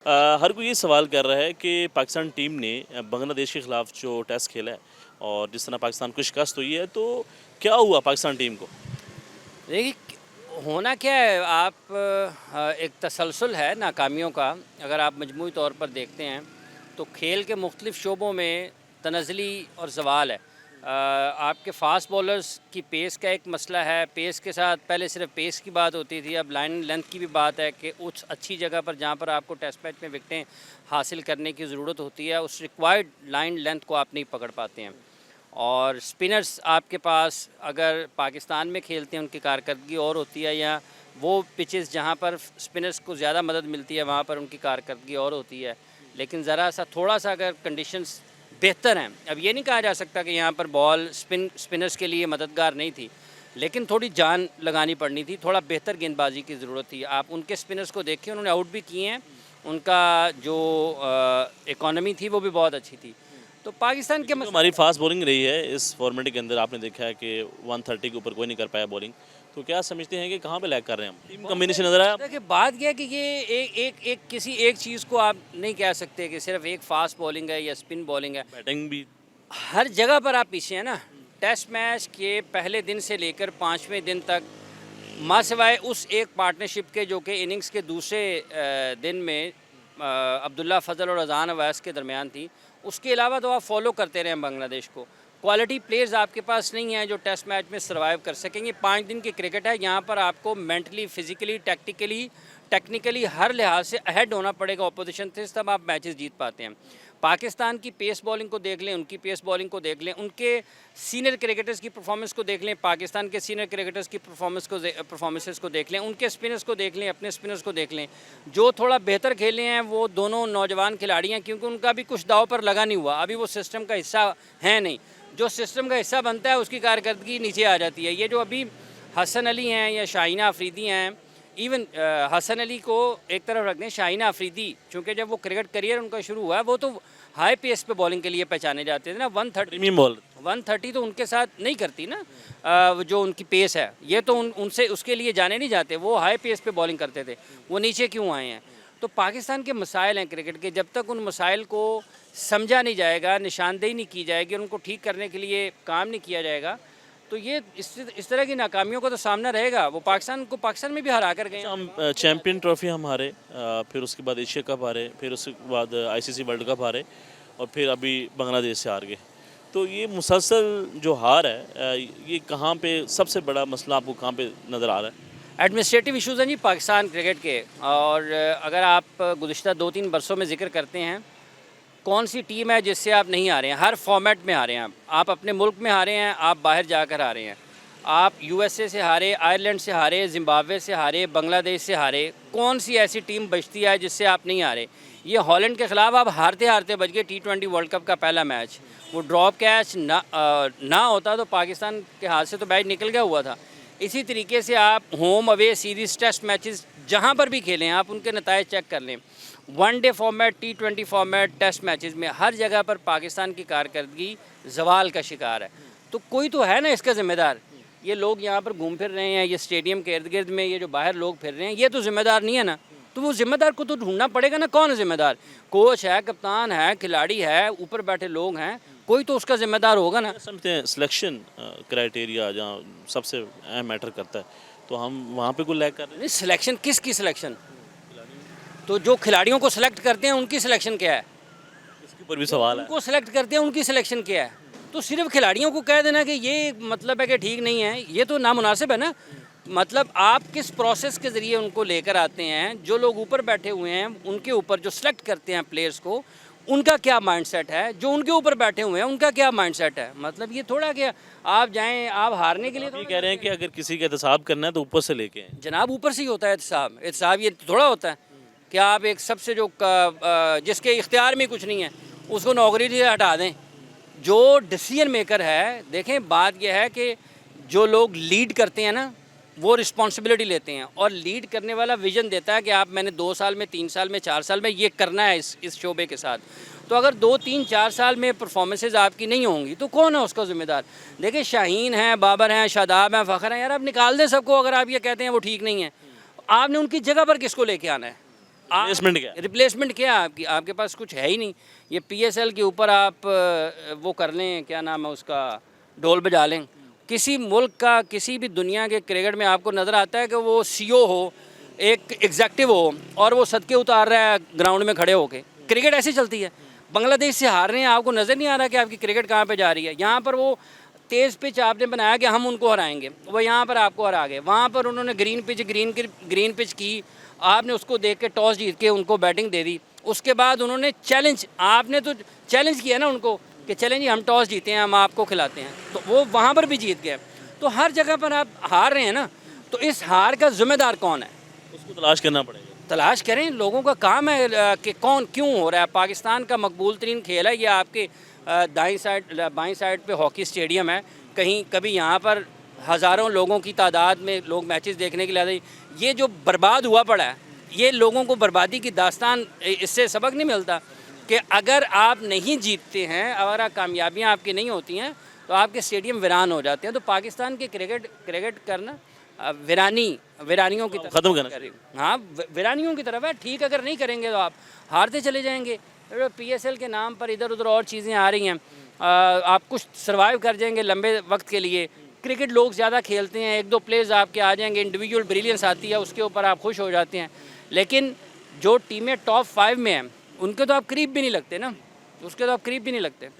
हर कोई ये सवाल कर रहा है कि पाकिस्तान टीम ने बांग्लादेश के खिलाफ जो टेस्ट खेला है और जिस तरह पाकिस्तान को शिकस्त हुई है, तो क्या हुआ पाकिस्तान टीम को? देखिए होना क्या है। आप एक तसलसल है नाकामियों का। अगर आप मजमूई तौर पर देखते हैं तो खेल के मुख्तलिफ शोबों में तनज़ली और ज़वाल है। आपके फास्ट बॉलर्स की पेस का एक मसला है। पेस के साथ पहले सिर्फ पेस की बात होती थी, अब लाइन लेंथ की भी बात है कि उस अच्छी जगह पर जहाँ पर आपको टेस्ट मैच में विकटें हासिल करने की ज़रूरत होती है, उस रिक्वायर्ड लाइन लेंथ को आप नहीं पकड़ पाते हैं। और स्पिनर्स आपके पास अगर पाकिस्तान में खेलते हैं उनकी कारकर्दगी और होती है, या वो पिचेस जहाँ पर स्पिनर्स को ज़्यादा मदद मिलती है वहाँ पर उनकी कारकर्दगी और होती है। लेकिन ज़रा सा थोड़ा सा अगर कंडीशंस बेहतर हैं, अब ये नहीं कहा जा सकता कि यहाँ पर बॉल स्पिनर्स के लिए मददगार नहीं थी, लेकिन थोड़ी जान लगानी पड़नी थी, थोड़ा बेहतर गेंदबाजी की ज़रूरत थी। आप उनके स्पिनर्स को देखिए, उन्होंने आउट भी किए हैं, उनका जो इकॉनमी थी वो भी बहुत अच्छी थी। तो पाकिस्तान के जो हमारी फास्ट बॉलिंग रही है इस फॉर्मेट के अंदर, आपने देखा है कि 130 के ऊपर कोई नहीं कर पाया बॉलिंग, तो क्या समझते हैं कि कहाँ पे लैग कर रहे हैं हम? टीम कॉम्बिनेशन नजर आया? देखिए बात यह है कि ये एक किसी एक चीज़ को आप नहीं कह सकते कि सिर्फ एक फास्ट बॉलिंग है या स्पिन बॉलिंग है। बैटिंग भी हर जगह पर आप पीछे हैं ना। टेस्ट मैच के पहले दिन से लेकर 5वें दिन तक, माँ सिवाय उस एक पार्टनरशिप के जो कि इनिंग्स के दूसरे दिन में अब्दुल्ला फजल और अजान अवैस के दरमियान थी, उसके अलावा तो आप फॉलो करते रहें बांग्लादेश को। क्वालिटी प्लेयर्स आपके पास नहीं हैं जो टेस्ट मैच में सर्वाइव कर सकेंगे। 5 दिन की क्रिकेट है, यहाँ पर आपको मेंटली, फिजिकली, टेक्निकली हर लिहाज से अहेड होना पड़ेगा ऑपोजिशन से, तब आप मैचेस जीत पाते हैं। पाकिस्तान की पेस बॉलिंग को देख लें, उनकी पेस बॉलिंग को देख लें, उनके सीनियर क्रिकेटर्स की परफॉर्मेंस को देख लें, पाकिस्तान के सीनियर क्रिकेटर्स की परफॉर्मेंसेस को देख लें, उनके स्पिनर्स को देख लें, अपने स्पिनर्स को देख लें। जो थोड़ा बेहतर खेले हैं वो दोनों नौजवान खिलाड़ी हैं, क्योंकि उनका भी कुछ दाव पर लगा नहीं हुआ, अभी वो सिस्टम का हिस्सा है नहीं। जो सिस्टम का हिस्सा बनता है उसकी कारकर्दगी नीचे आ जाती है। ये जो अभी हसन अली हैं या शाहीना अफरीदी हैं, इवन हसन अली को एक तरफ रख दें, शाहीना अफरीदी चूँकि जब वो क्रिकेट करियर उनका शुरू हुआ है वो तो हाई पेस पे बॉलिंग के लिए पहचाने जाते थे ना। 130 बॉल 130 तो उनके साथ नहीं करती ना। जो उनकी पेस है ये तो उनसे उसके लिए जाने नहीं जाते, वो हाई पेस पे बॉलिंग करते थे, वो नीचे क्यों आए हैं? तो पाकिस्तान के मसाइल हैं क्रिकेट के, जब तक उन मसाइल को समझा नहीं जाएगा, निशानदेही नहीं की जाएगी, उनको ठीक करने के लिए काम नहीं किया जाएगा, तो ये इस तरह की नाकामियों का तो सामना रहेगा। वो पाकिस्तान में भी हरा कर गए। हम चैम्पियन ट्रॉफी हम हारे, फिर उसके बाद एशिया कप हारे, फिर उसके बाद आईसीसी वर्ल्ड कप हारे, और फिर अभी बांग्लादेश से हार गए। तो ये मुसलसल जो हार है, ये कहाँ पे सबसे बड़ा मसला आपको कहाँ पे नज़र आ रहा है? एडमिनिस्ट्रेटिव इशूज़ हैं जी पाकिस्तान क्रिकेट के। और अगर आप गुज़िश्ता 2-3 बरसों में ज़िक्र करते हैं, कौन सी टीम है जिससे आप नहीं हारे हैं? हर फॉर्मेट में हारे हैं आप अपने मुल्क में हारे हैं, आप बाहर जाकर हारे हैं, आप यूएसए से हारे, आयरलैंड से हारे, जिम्बाब्वे से हारे, बांग्लादेश से हारे। कौन सी ऐसी टीम बचती है जिससे आप नहीं हारे? ये हॉलैंड के ख़िलाफ़ आप हारते हारते बच गए। T20 वर्ल्ड कप का पहला मैच, वो ड्रॉप कैच ना होता तो पाकिस्तान के हाथ से तो मैच निकल गया हुआ था। इसी तरीके से आप home away series test matches जहाँ पर भी खेलें, आप उनके नतायज चेक कर लें। 1 day format, T20 format, test matches में हर जगह पर पाकिस्तान की कारकर्दगी ज़वाल का शिकार है। तो कोई तो है ना इसका ज़िम्मेदार। ये लोग यहाँ पर घूम फिर रहे हैं, ये स्टेडियम के इर्द गिर्द में ये जो बाहर लोग फिर रहे हैं, ये तो ज़िम्मेदार नहीं है ना। तो वो ज़िम्मेदार को तो ढूंढना पड़ेगा ना। कौन है ज़िम्मेदार? कोच है, कप्तान है, खिलाड़ी है, ऊपर बैठे लोग हैं, कोई तो उसका ज़िम्मेदार होगा ना। समझते हैं सिलेक्शन क्राइटेरिया जहाँ सबसे अहम मैटर करता है, तो हम वहाँ पे कोई लैग कर रहे हैं? नहीं, सिलेक्शन किसकी सिलेक्शन? तो जो खिलाड़ियों को सिलेक्ट करते हैं उनकी सिलेक्शन क्या है? इसके ऊपर भी सवाल है। उनको सिलेक्ट करते हैं उनकी सिलेक्शन क्या है? तो सिर्फ खिलाड़ियों को कह देना कि ये मतलब है कि ठीक नहीं है, ये तो नामुनासिब है ना। मतलब आप किस प्रोसेस के ज़रिए उनको लेकर आते हैं? जो लोग ऊपर बैठे हुए हैं उनके ऊपर जो सिलेक्ट करते हैं प्लेयर्स को, उनका क्या माइंडसेट है? जो उनके ऊपर बैठे हुए हैं उनका क्या माइंडसेट है? मतलब ये थोड़ा कि आप जाएं, आप हारने के लिए ये कह रहे हैं कि अगर किसी का एहतसाब करना है तो ऊपर से लेके आएं। जनाब ऊपर से ही होता है एहतसाब। एहतसाब ये थोड़ा होता है कि आप एक सबसे जो जिसके इख्तियार में कुछ नहीं है उसको नौकरी से हटा दें। जो डिसीजन मेकर है, देखें बात यह है कि जो लोग लीड करते हैं ना वो रिस्पॉन्सिबिलिटी लेते हैं, और लीड करने वाला विजन देता है कि आप मैंने 2 साल में, 3 साल में, 4 साल में ये करना है इस शोबे के साथ। तो अगर 2, 3, 4 साल में परफॉर्मेंसेज आपकी नहीं होंगी तो कौन है उसका ज़िम्मेदार? देखिए शाहीन हैं, बाबर हैं, शादाब हैं, फ़खर हैं, यार आप निकाल दें सबको। अगर आप ये कहते हैं वो ठीक नहीं है, आपने उनकी जगह पर किसको लेके आना है? रिप्लेसमेंट क्या है? रिप्लेसमेंट क्या है आपकी? आपके पास कुछ है ही नहीं। ये पीएसएल के ऊपर आप वो कर लें, क्या नाम है उसका, ढोल बजा लें। किसी मुल्क का, किसी भी दुनिया के क्रिकेट में आपको नज़र आता है कि वो सीईओ हो, एक एग्जेक्टिव हो और वो सदके उतार रहा है ग्राउंड में खड़े होके? क्रिकेट ऐसी चलती है। बांग्लादेश से हार रहे हैं, आपको नज़र नहीं आ रहा कि आपकी क्रिकेट कहाँ पे जा रही है? यहाँ पर वो तेज़ पिच आपने बनाया कि हम उनको हराएंगे, वो यहाँ पर आपको हरा गए। वहाँ पर उन्होंने ग्रीन पिच की, आपने उसको देख के टॉस जीत के उनको बैटिंग दे दी। उसके बाद उन्होंने चैलेंज, आपने तो चैलेंज किया ना उनको कि चलें जी हम टॉस जीते हैं, हम आपको खिलाते हैं, तो वो वहाँ पर भी जीत गए। तो हर जगह पर आप हार रहे हैं ना, तो इस हार का ज़िम्मेदार कौन है? उसको तलाश करना पड़ेगा। तलाश करें, लोगों का काम है कि कौन क्यों हो रहा है। पाकिस्तान का मकबूल तरीन खेल है ये आपके दाईं साइड बाईं साइड पे हॉकी स्टेडियम है। कहीं कभी यहाँ पर हज़ारों लोगों की तादाद में लोग मैचेस देखने के लिए आते हैं। ये जो बर्बाद हुआ पड़ा है, ये लोगों को बर्बादी की दास्तान, इससे सबक नहीं मिलता कि अगर आप नहीं जीतते हैं, अगर कामयाबियाँ आपकी नहीं होती हैं, तो आपके स्टेडियम वीरान हो जाते हैं। तो पाकिस्तान के क्रिकेट करना वीरानियों की तरफ ख़त्म करना। हाँ, वीरानियों की तरफ है। ठीक, अगर नहीं करेंगे तो आप हारते चले जाएंगे। पीएसएल के नाम पर इधर उधर और चीज़ें आ रही हैं, आप कुछ सर्वाइव कर जाएंगे लंबे वक्त के लिए। क्रिकेट लोग ज़्यादा खेलते हैं, एक दो प्लेयर्स आपके आ जाएंगे, इंडिविजुअल ब्रिलियंस आती है, उसके ऊपर आप खुश हो जाते हैं। लेकिन जो टीमें टॉप 5 में हैं, उनके तो आप करीब भी नहीं लगते ना, उसके तो आप करीब भी नहीं लगते।